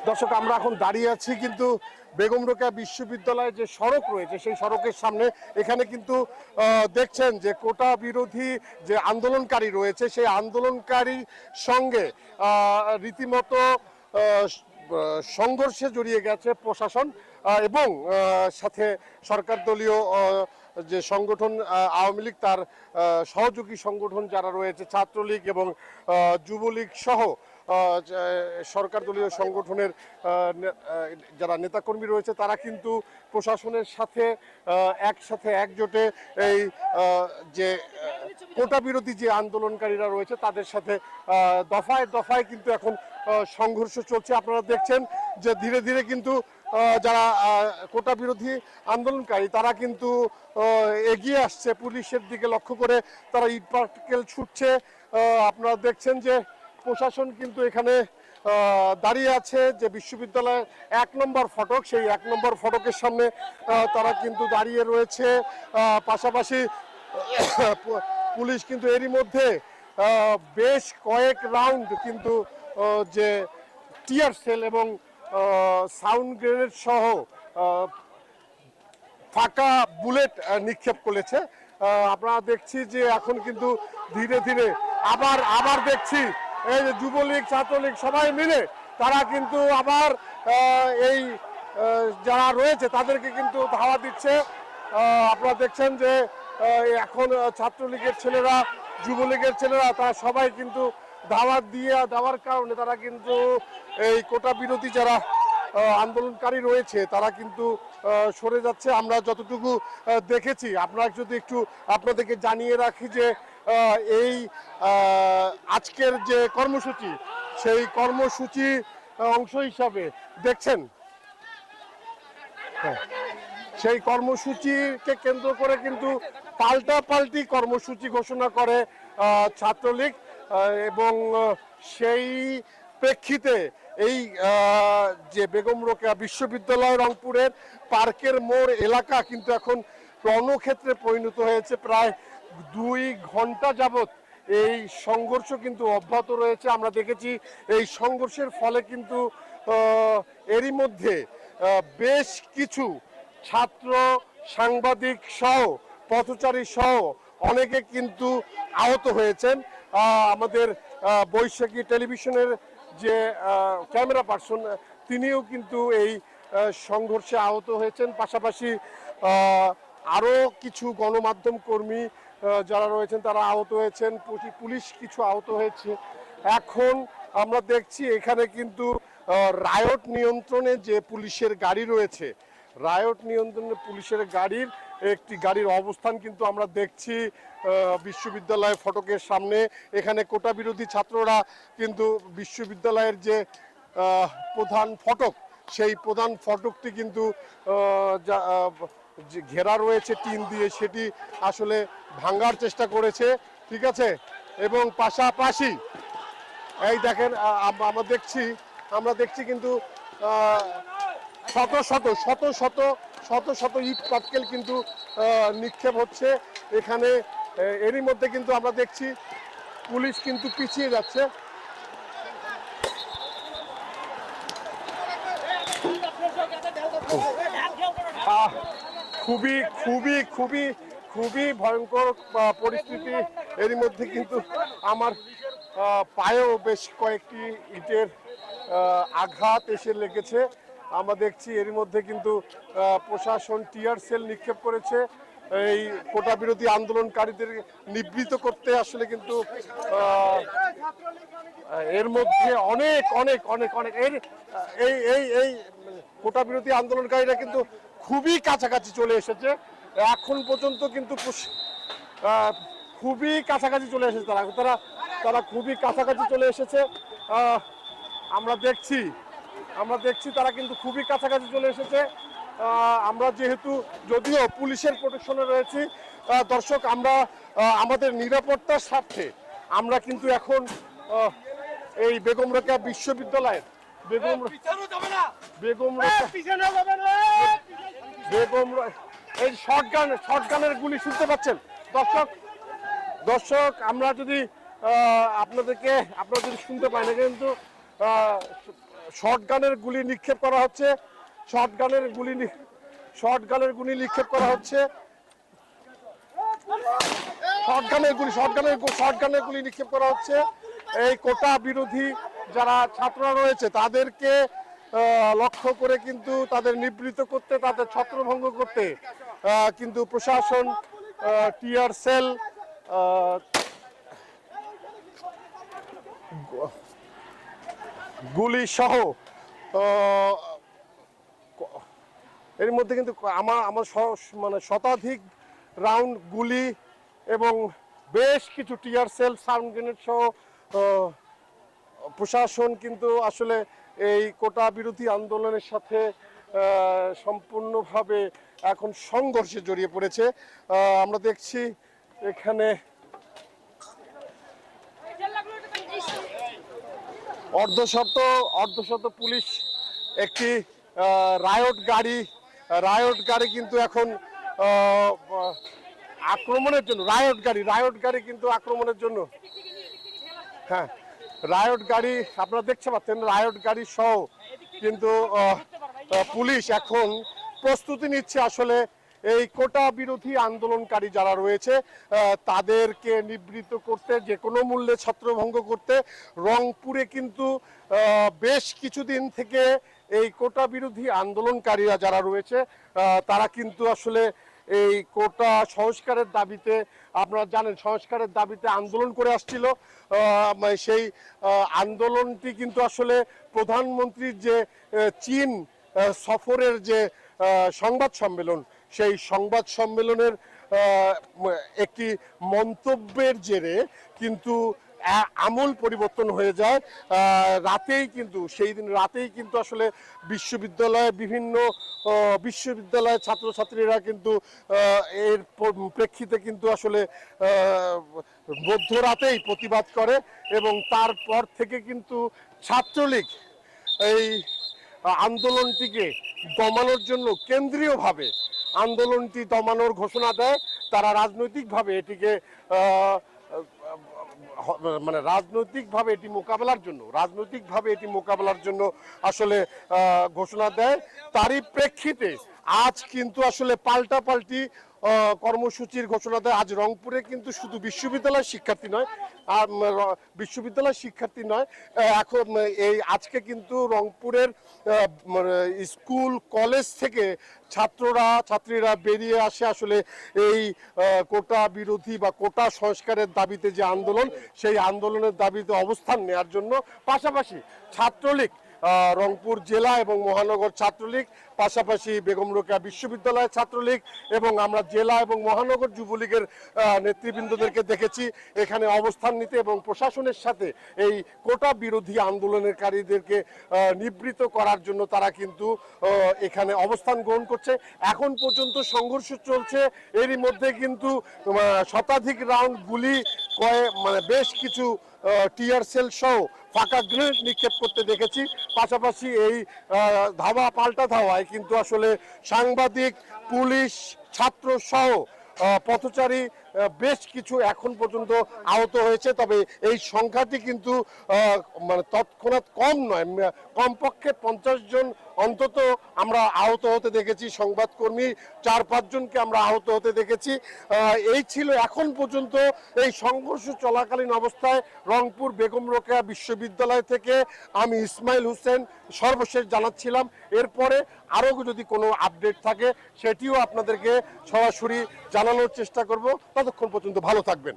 দর্শক আমরা এখন দাঁড়িয়ে আছি কিন্তু বেগম রোকেয়া বিশ্ববিদ্যালয়ে যে সড়ক রয়েছে সেই সড়কের সামনে। এখানে কিন্তু দেখছেন যে কোটা বিরোধী যে আন্দোলনকারী রয়েছে সেই আন্দোলনকারীর সঙ্গে রীতিমতো সংঘর্ষে জড়িয়ে গেছে প্রশাসন এবং সাথে সরকার দলীয় যে সংগঠন আওয়ামী লীগ তার সহযোগী সংগঠন যারা রয়েছে ছাত্রলীগ এবং যুবলীগ সহ সরকার দলীয় সংগঠনের যারা নেতাকর্মী রয়েছে তারা কিন্তু প্রশাসনের সাথে একজোটে এই যে কোটা বিরোধী যে আন্দোলনকারীরা রয়েছে তাদের সাথে দফায় দফায় কিন্তু এখন সংঘর্ষ চলছে। আপনারা দেখছেন যে ধীরে ধীরে কিন্তু যারা কোটা বিরোধী আন্দোলনকারী তারা কিন্তু এগিয়ে আসছে পুলিশের দিকে লক্ষ্য করে, তারা ইট পাটকেল ছুটছে। আপনারা দেখছেন যে প্রশাসন কিন্তু এখানে দাঁড়িয়ে আছে যে বিশ্ববিদ্যালয়ের ১ নম্বর ফটক, সেই ১ নম্বর ফটকের সামনে তারা কিন্তু দাঁড়িয়ে রয়েছে। পাশাপাশি পুলিশ কিন্তু এরই মধ্যে বেশ কয়েক রাউন্ড কিন্তু যে টিয়ার সেল এবং সাউন্ড গ্রেনেড সহ ফাঁকা বুলেট নিক্ষেপ করেছে। আপনারা দেখছি যে এখন কিন্তু ধীরে ধীরে আবার দেখছি এই যে যুবলীগ ছাত্রলীগ সবাই মিলে তারা কিন্তু আবার এই যারা রয়েছে তাদেরকে কিন্তু ধাওয়া দিচ্ছে। আপনারা দেখছেন যে এখন ছাত্রলীগের ছেলেরা যুবলীগের ছেলেরা তারা সবাই কিন্তু ধাওয়া দেওয়ার কারণে তারা কিন্তু এই কোটা বিরোধী যারা আন্দোলনকারী রয়েছে তারা কিন্তু সরে যাচ্ছে। আমরা যতটুকু দেখেছি আপনারা যদি একটু আপনাদেরকে জানিয়ে রাখি যে এই আজকের যে কর্মসূচি সেই কর্মসূচি অংশ হিসাবে দেখছেন সেই কর্মসূচিকে কেন্দ্র করে কিন্তু পাল্টাপাল্টি কর্মসূচি ঘোষণা করে ছাত্রলীগ এবং সেই প্রেক্ষিতে এই যে বেগম রোকেয়া বিশ্ববিদ্যালয় রংপুরের পার্কের মোড় এলাকা কিন্তু এখন রণক্ষেত্রে পরিণত হয়েছে। প্রায় 2 ঘন্টা যাবত এই সংঘর্ষ কিন্তু অব্যাহত রয়েছে। আমরা দেখেছি এই সংঘর্ষের ফলে কিন্তু এরই মধ্যে বেশ কিছু ছাত্র সাংবাদিক সহ পথচারী সহ অনেকে কিন্তু আহত হয়েছেন। আমাদের বৈশাখী টেলিভিশনের যে ক্যামেরা পার্সন তিনিও কিন্তু এই সংঘর্ষে আহত হয়েছেন। পাশাপাশি আরও কিছু গণমাধ্যম কর্মী যারা রয়েছেন তারা আহত হয়েছেন, পুলিশ কিছু আহত হয়েছে। এখন আমরা দেখছি এখানে কিন্তু রায়ট নিয়ন্ত্রণে যে পুলিশের গাড়ি রয়েছে, রায়ট নিয়ন্ত্রণে পুলিশের গাড়ির অবস্থান কিন্তু আমরা দেখছি বিশ্ববিদ্যালয় ফটকের সামনে। এখানে কোটা বিরোধী ছাত্ররা কিন্তু বিশ্ববিদ্যালয়ের যে প্রধান ফটক সেই প্রধান ফটকটি কিন্তু ঘেরা রয়েছে টিন দিয়ে, সেটি আসলে ভাঙার চেষ্টা করেছে, ঠিক আছে। এবং পাশাপাশি এই দেখেন আমরা দেখছি কিন্তু শত শত ইট পাটকেল কিন্তু নিক্ষেপ হচ্ছে এখানে। এরই মধ্যে কিন্তু আমরা দেখছি পুলিশ কিন্তু পিছিয়ে যাচ্ছে। খুবই ভয়ঙ্কর পরিস্থিতি। এরই মধ্যে কিন্তু আমার পায়েও বেশ কয়েকটি ইটের আঘাত এসে লেগেছে। আমরা দেখছি এরই মধ্যে কিন্তু প্রশাসন টিয়ার সেল নিক্ষেপ করেছে এই কোটা বিরোধী আন্দোলনকারীদের নিবৃত করতে। আসলে কিন্তু এর মধ্যে অনেক এই কোটা বিরোধী আন্দোলনকারীরা কিন্তু খুবই কাছাকাছি চলে এসেছে। এখন পর্যন্ত কিন্তু খুবই কাছাকাছি চলে এসেছে তারা খুবই কাছাকাছি চলে এসেছে। আমরা দেখছি তারা কিন্তু খুবই কাছাকাছি চলে এসেছে। আমরা যদিও পুলিশের প্রোটেকশনে রয়েছি দর্শক, আমরা আমাদের নিরাপত্তার স্বার্থে আমরা কিন্তু এখন এই বেগম রোকেয়া বিশ্ববিদ্যালয়ের এই শটগানের গুলি শুনতে পাচ্ছেন দর্শক। আমরা যদি আপনারা যদি শুনতে পাই না কিন্তু শর্টগানের গুলি নিক্ষেপ করা হচ্ছে, শর্টগানের গুলি নিক্ষেপ করা হচ্ছে, শর্টগানের গুলি নিক্ষেপ করা হচ্ছে। এই কোটা বিরোধী যারা ছাত্ররা রয়েছে তাদেরকে লক্ষ্য করে কিন্তু তাদের নিবৃত্ত করতে, তাদের ছত্রভঙ্গ করতে কিন্তু প্রশাসন টিয়ার সেল, গুলি সহ এর মধ্যে কিন্তু আমার মানে শতাধিক রাউন্ড গুলি এবং বেশ কিছু টিয়ার সেল, সাউন্ড গ্রেনেড সহ প্রশাসন কিন্তু আসলে এই কোটা বিরোধী আন্দোলনের সাথে সম্পূর্ণভাবে এখন সংঘর্ষে জড়িয়ে পড়েছে। আমরা দেখছি এখানে অর্ধশত পুলিশ, একটি রায়ট গাড়ি কিন্তু এখন আক্রমণের জন্য, রায়ট গাড়ি কিন্তু আক্রমণের জন্য, হ্যাঁ রায়ট গাড়ি আপনারা দেখতে পাচ্ছেন, রায়ট গাড়ি সহ কিন্তু পুলিশ এখন প্রস্তুতি নিচ্ছে আসলে এই কোটা বিরোধী আন্দোলনকারী যারা রয়েছে তাদেরকে নিবৃত্ত করতে, যে কোনো মূল্যে ছত্রভঙ্গ করতে। রংপুরে কিন্তু বেশ কিছুদিন থেকে এই কোটা বিরোধী আন্দোলনকারীরা যারা রয়েছে তারা কিন্তু আসলে এই কোটা সংস্কারের দাবিতে, আপনারা জানেন সংস্কারের দাবিতে আন্দোলন করে আসছিল। সেই আন্দোলনটি কিন্তু আসলে প্রধানমন্ত্রীর যে চীন সফরের যে সংবাদ সম্মেলন, সেই সংবাদ সম্মেলনের একটি মন্তব্যের জেরে কিন্তু আমূল পরিবর্তন হয়ে যায়। সেই দিন রাতেই কিন্তু আসলে বিভিন্ন বিশ্ববিদ্যালয়ের ছাত্রছাত্রীরা কিন্তু এর প্রেক্ষিতে কিন্তু আসলে মধ্যরাতেই প্রতিবাদ করে এবং তারপর থেকে কিন্তু ছাত্রলীগ এই আন্দোলনটিকে দমানোর জন্য কেন্দ্রীয়ভাবে আন্দোলনটি দমানোর ঘোষণা দেয়। তারা রাজনৈতিকভাবে এটিকে মানে রাজনৈতিকভাবে এটি মোকাবেলার জন্য আসলে ঘোষণা দেয়। তারই প্রেক্ষিতে আজ কিন্তু আসলে পাল্টাপাল্টি কর্মসূচির ঘোষণা দেয়। আজ রংপুরে কিন্তু শুধু বিশ্ববিদ্যালয়ের শিক্ষার্থী নয়, এখন আজকে কিন্তু রংপুরের স্কুল কলেজ থেকে ছাত্রীরা বেরিয়ে আসে আসলে এই কোটা বিরোধী বা কোটা সংস্কারের দাবিতে যে আন্দোলন, সেই আন্দোলনের দাবিতে অবস্থান নেওয়ার জন্য। পাশাপাশি ছাত্রলীগ, রংপুর জেলা এবং মহানগর ছাত্রলীগ, পাশাপাশি বেগম রোকেয়া বিশ্ববিদ্যালয়ের ছাত্রলীগ এবং আমরা জেলা এবং মহানগর যুবলীগের নেতৃবৃন্দদেরকে দেখেছি এখানে অবস্থান নিতে এবং প্রশাসনের সাথে এই কোটা বিরোধী আন্দোলনকারীদেরকে নিবৃত্ত করার জন্য তারা কিন্তু এখানে অবস্থান গ্রহণ করছে। এখন পর্যন্ত সংঘর্ষ চলছে, এরই মধ্যে কিন্তু শতাধিক রাউন্ড গুলি, বেশ কিছু টিয়ার সেল সহ ফাঁকা গ্রেনেড নিক্ষেপ করতে দেখেছি। পাশাপাশি এই পাল্টা ধাওয়ায় কিন্তু আসলে সাংবাদিক, পুলিশ, ছাত্র সহ পথচারী বেশ কিছু এখন পর্যন্ত আহত হয়েছে। তবে এই সংখ্যাটি কিন্তু তৎক্ষণাৎ কম নয়, কমপক্ষে 50 জন অন্তত আমরা আহত হতে দেখেছি। সংবাদকর্মী 4-5 জনকে আমরা আহত হতে দেখেছি। এই ছিল এখন পর্যন্ত এই সংঘর্ষ চলাকালীন অবস্থায় রংপুর বেগম রোকেয়া বিশ্ববিদ্যালয় থেকে আমি ইসমাইল হোসেন সর্বশেষ জানাচ্ছিলাম। এরপরে আরও যদি কোনো আপডেট থাকে সেটিও আপনাদেরকে সরাসরি জানানোর চেষ্টা করব। ততক্ষণ পর্যন্ত ভালো থাকবেন।